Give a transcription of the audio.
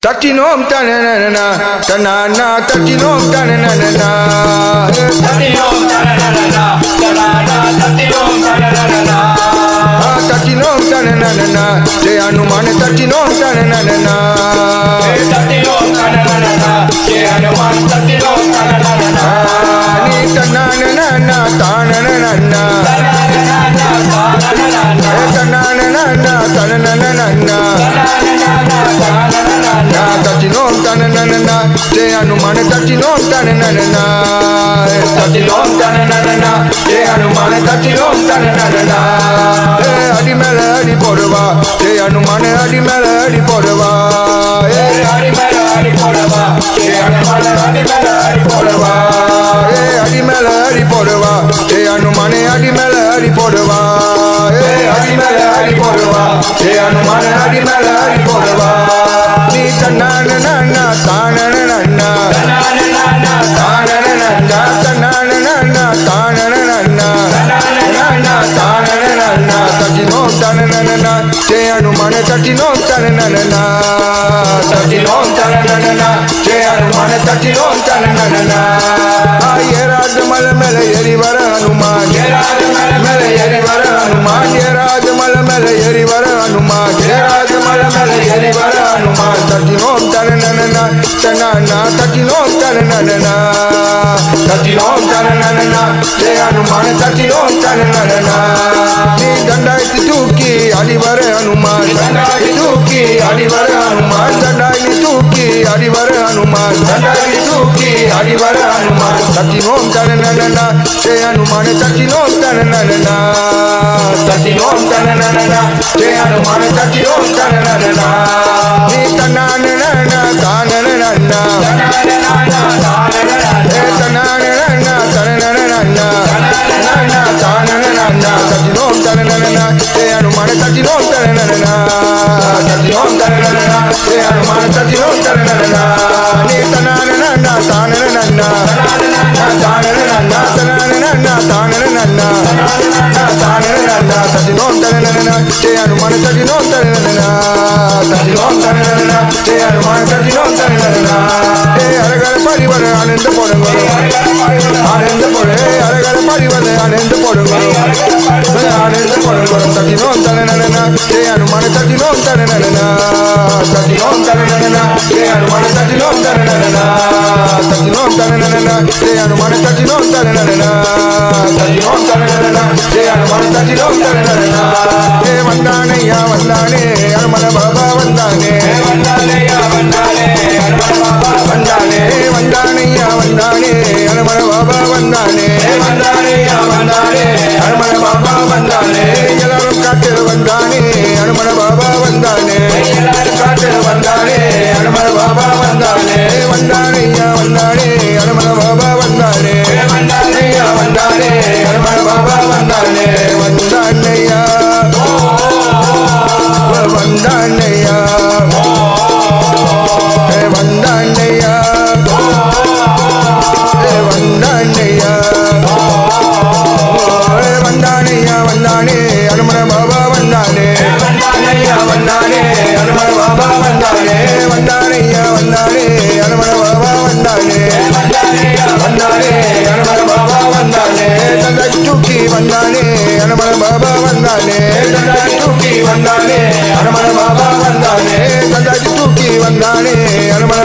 Tatinom tanana tanana tatinom tanana tatinom tanana tanana tatinom tanana tatinom tanana Jai Hanuman tatinom tanana tatinom tanana Jai Hanuman tatinom tanana ni tanana tanana Tatinom tanana Jai Hanuman tatinom tanana tatinom tanana Jai Hanuman tatinom tanana Adi mela adi podava Jai Hanuman adi mela adi podava adi mela adi podava Jai Hanuman adi mela adi podava adi mela adi podava Jai Hanuman adi mela adi podava adi mela adi podava Jai Hanuman adi mela adi podava ni tanana nana tanana nana tanana tanana tanana tanana tatinom tanana Jai Hanuman tatinom tanana tatinom tanana Jai Hanuman tatinom tanana ye Rajmal mele yeri vara Hanuman ye Rajmal mele yeri vara Hanuman ye Rajmal mele yeri vara Hanuman ye Rajmal mele yeri vara Hanuman tatinom tanana tanana tatinom tanana tatinom tanana Jai Hanuman tatinom tanana ni dandai tuki adi vara Hanuman dandai tuki adi vara Hanuman dandai tuki adi vara Hanuman dandai tuki adi vara Hanuman tatinom tanana Jai Hanuman tatinom tanana tatinom tanana Jai Hanuman tatinom tanana ni tanana tanana tatinom tanana Jai Hanuman tatinom tanana tatinom tanana Jai Hanuman tatinom tanana ni tanana tanana tatinom tanana Jai Hanuman tatinom tanana tatinom tanana Jai Hanuman tatinom tanana அரகர பரிவர ஆனந்த போடுங்க ஆனந்த போடு அரகர பரிவர ஆனந்த போடுங்க ஆனந்த போடுங்க தத்தினோம் தனனனா Jai Hanuman தத்தினோம் தனனனா tatinom tanana Jai Hanuman tatinom tanana தத்தினோம் தனனனா Jai Hanuman தத்தினோம் தனனனா tatinom tanana Jai Hanuman tatinom tanana வந்தானேயா வந்தானே ஹனுமன பாபா வந்தானே வந்தானேயா வந்தானே ஹனுமன் பாபா வந்தானே வந்தானேயா வந்தானே ஹனுமன பாபா வந்தானே வந்தானேயா வந்தானே ஹனுமன் பாபா வந்தானே எல்லாரும் காட்டு வந்தானே ஹனுமன பாபா வந்தானே எல்லாரும் காட்டு வந்தானே ஹனுமன் பாபா வந்தானே வந்தானேயா வந்தானே ஹனுமன பாபா வந்தானே வந்தானேயா வந்தானே ஹனுமன் பாபா வந்தானே வந்தானேயா வந்தானேயா வந்தானேயா வந்தானேயா வந்தானேயா வந்தானே ஹனுமன பாபா வந்தானே வந்தானேயா வந்தானே ஹனுமன் பாபா வந்தானே வந்தானேயா வந்தானே ஹனுமன பாபா வந்தானே வந்தானேயா வந்தானே ஹனுமன் பாபா வந்தானே தந்தாய் தூக்கி வந்தானே ஹனுமன பாபா வந்தானே தந்தாய் தூக்கி வந்தானே ஹனுமன் பாபா வந்தானே தந்தாய் தூக்கி வந்தானே ஹனுமன